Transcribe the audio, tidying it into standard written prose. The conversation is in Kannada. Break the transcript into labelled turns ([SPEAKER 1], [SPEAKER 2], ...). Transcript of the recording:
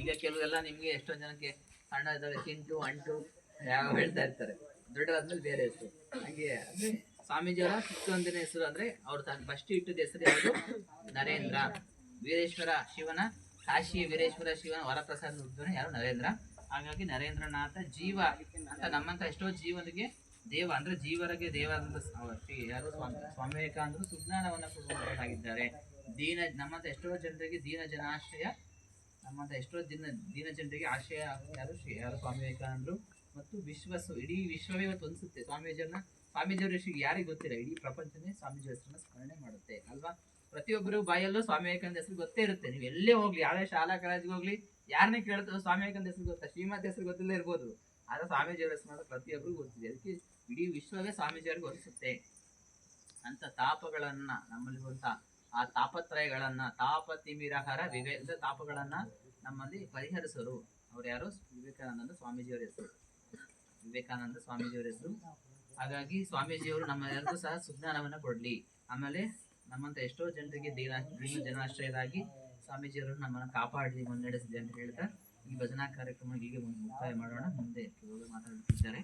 [SPEAKER 1] ಈಗ ಕೆಲವೆಲ್ಲ ನಿಮ್ಗೆ ಎಷ್ಟೊಂದು ಜನಕ್ಕೆ ಸಣ್ಣ ಇದ್ದಾವೆ ಚಿಂಟು ಅಂಟು ಯಾವ ಹೇಳ್ತಾ ಇರ್ತಾರೆ, ದೊಡ್ಡದಾದ್ಮೇಲೆ ಬೇರೆ ಹೆಸರು. ಹಾಗೆ ಅಂದ್ರೆ ಸ್ವಾಮೀಜಿಯವರ ಚಿಕ್ಕಂದಿನ ಹೆಸರು ಅಂದ್ರೆ ಅವ್ರು ಫಸ್ಟ್ ಇಟ್ಟಿದ್ದ ಹೆಸರು ಯಾವುದು? ನರೇಂದ್ರ. ವೀರೇಶ್ವರ ಶಿವನ, ಕಾಶಿ ವೀರೇಶ್ವರ ಶಿವನ ವರಪ್ರಸಾದ ಹುಟ್ಟಿದವನು ಯಾರು? ನರೇಂದ್ರ. ಹಾಗಾಗಿ ನರೇಂದ್ರನಾಥ ಜೀವ ಅಂತ ನಮ್ಮಂತ ಎಷ್ಟೋ ಜೀವನಿಗೆ ದೇವ ಅಂದ್ರೆ ಜೀವರಿಗೆ ದೇವ ಅಂತ ಶ್ರೀ ಯಾರು ಸ್ವಾಮಿ ವಿವೇಕಾನಂದರು ಸುಜ್ಞಾನವನ್ನ ಕೊಡುವಂತಾಗಿದ್ದಾರೆ. ನಮ್ಮಂತ ಎಷ್ಟೋ ಜನರಿಗೆ ದೀನ ಜನಾಶ್ರಯ, ನಮ್ಮಂತ ಎಷ್ಟೋ ದೀನ ಜನರಿಗೆ ಆಶ್ರಯ ಯಾರು? ಸ್ವಾಮಿ ವಿವೇಕಾನಂದರು. ಮತ್ತು ಇಡೀ ವಿಶ್ವವೇ ಇವತ್ತು ಅನ್ಸುತ್ತೆ ಸ್ವಾಮೀಜಿಯವರ ಹೆಸರಿಗೆ ಯಾರಿಗೆ ಗೊತ್ತಿಲ್ಲ, ಇಡೀ ಪ್ರಪಂಚನೇ ಸ್ವಾಮೀಜಿ ಹೆಸರನ್ನ ಸ್ಮರಣೆ ಮಾಡುತ್ತೆ ಅಲ್ವಾ? ಪ್ರತಿಯೊಬ್ಬರು ಬಾಯಲ್ಲೂ ಸ್ವಾಮಿ ವಿವೇಕಾನಂದ ಹೆಸರು ಗೊತ್ತೇ ಇರುತ್ತೆ. ನೀವು ಎಲ್ಲೇ ಹೋಗ್ಲಿ, ಯಾವ್ದೇ ಶಾಲಾ ಕಾಲೇಜಿಗೆ ಹೋಗ್ಲಿ, ಯಾರನ್ನೇ ಕೇಳ್ತೋ ಸ್ವಾಮಿ ವಿವೇಕಾನಂದ ಹೆಸರು ಗೊತ್ತಾ? ಶ್ರೀಮಂತ ಹೆಸರು ಗೊತ್ತಿಲ್ಲೇ ಇರ್ಬೋದು, ಆದ್ರೆ ಸ್ವಾಮೀಜಿಯವರ ಹೆಸರು ಮಾತ್ರ ಪ್ರತಿಯೊಬ್ಬರಿಗೂ ಗೊತ್ತಿದೆ. ಅದಕ್ಕೆ ಇಡೀ ವಿಶ್ವವೇ ಸ್ವಾಮೀಜಿಯವರಿಗೆ ಅನಿಸುತ್ತೆ. ಅಂತ ತಾಪಗಳನ್ನ ನಮ್ಮಲ್ಲಿರುವಂತ ಆ ತಾಪತ್ರಯಗಳನ್ನ ತಾಪತಿಮಿರಹರ ವಿವೇಕ ತಾಪಗಳನ್ನ ನಮ್ಮಲ್ಲಿ ಪರಿಹರಿಸೋರು ಅವ್ರು ಯಾರು? ವಿವೇಕಾನಂದ ಸ್ವಾಮೀಜಿಯವರ ಹೆಸರು. ವಿವೇಕಾನಂದ ಸ್ವಾಮೀಜಿಯವರ ಹೆಸರು. ಹಾಗಾಗಿ ಸ್ವಾಮೀಜಿಯವರು ನಮ್ಮ ಎಲ್ಲರಿಗೂ ಸಹ ಸುಜ್ಞಾನವನ್ನ ಕೊಡ್ಲಿ. ಆಮೇಲೆ ನಮ್ಮಂತ ಎಷ್ಟೋ ಜನರಿಗೆ ದೀನ ಜನಾಶ್ರಯರಾಗಿ ಸ್ವಾಮೀಜಿಯವರು ನಮ್ಮನ್ನ ಕಾಪಾಡಿ ಮುನ್ನಡೆಸಿದೆ ಅಂತ ಹೇಳ್ತಾ ಈ ಭಜನಾ ಕಾರ್ಯಕ್ರಮ ಹೀಗೆ ಮುಕ್ತಾಯ ಮಾಡೋಣ. ಮುಂದೆ ಮಾತಾಡುತ್ತಿದ್ದಾರೆ.